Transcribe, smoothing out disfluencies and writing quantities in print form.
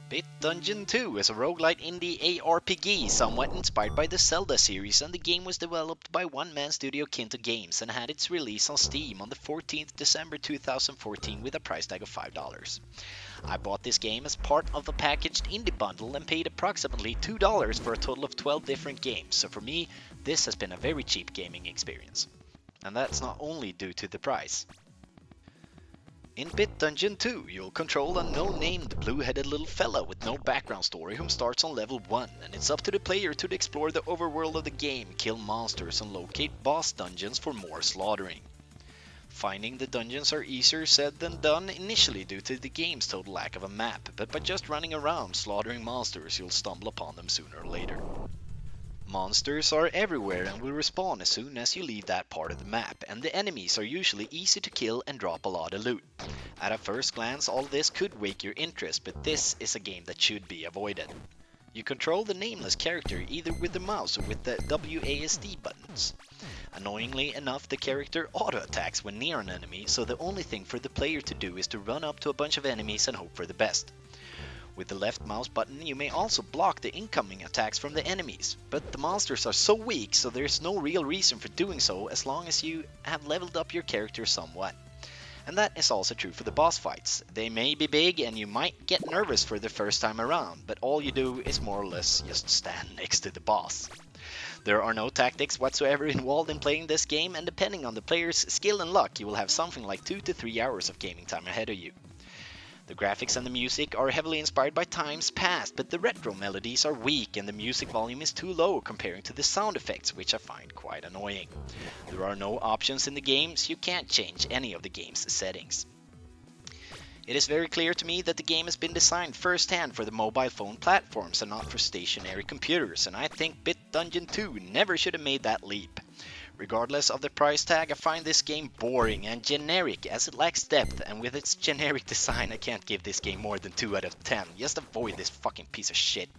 Bit Dungeon 2 is a roguelite indie ARPG somewhat inspired by the Zelda series, and the game was developed by one-man studio Kinto Games and had its release on Steam on the 14th December 2014 with a price tag of $5. I bought this game as part of a packaged indie bundle and paid approximately $2 for a total of 12 different games, so for me, this has been a very cheap gaming experience. And that's not only due to the price. In Bit Dungeon 2, you'll control a no-named blue-headed little fella with no background story whom starts on level 1, and it's up to the player to explore the overworld of the game, kill monsters, and locate boss dungeons for more slaughtering. Finding the dungeons are easier said than done initially due to the game's total lack of a map, but by just running around slaughtering monsters you'll stumble upon them sooner or later. Monsters are everywhere and will respawn as soon as you leave that part of the map, and the enemies are usually easy to kill and drop a lot of loot. At a first glance all this could wake your interest, but this is a game that should be avoided. You control the nameless character either with the mouse or with the WASD buttons. Annoyingly enough, the character auto-attacks when near an enemy, so the only thing for the player to do is to run up to a bunch of enemies and hope for the best. With the left mouse button you may also block the incoming attacks from the enemies, but the monsters are so weak so there's no real reason for doing so as long as you have leveled up your character somewhat. And that is also true for the boss fights. They may be big and you might get nervous for the first time around, but all you do is more or less just stand next to the boss. There are no tactics whatsoever involved in playing this game, and depending on the player's skill and luck you will have something like 2 to 3 hours of gaming time ahead of you. The graphics and the music are heavily inspired by times past, but the retro melodies are weak and the music volume is too low comparing to the sound effects, which I find quite annoying. There are no options in the game, so you can't change any of the game's settings. It is very clear to me that the game has been designed first-hand for the mobile phone platforms and not for stationary computers, and I think Bit Dungeon 2 never should have made that leap. Regardless of the price tag, I find this game boring and generic as it lacks depth, and with its generic design I can't give this game more than 2 out of 10. Just avoid this fucking piece of shit.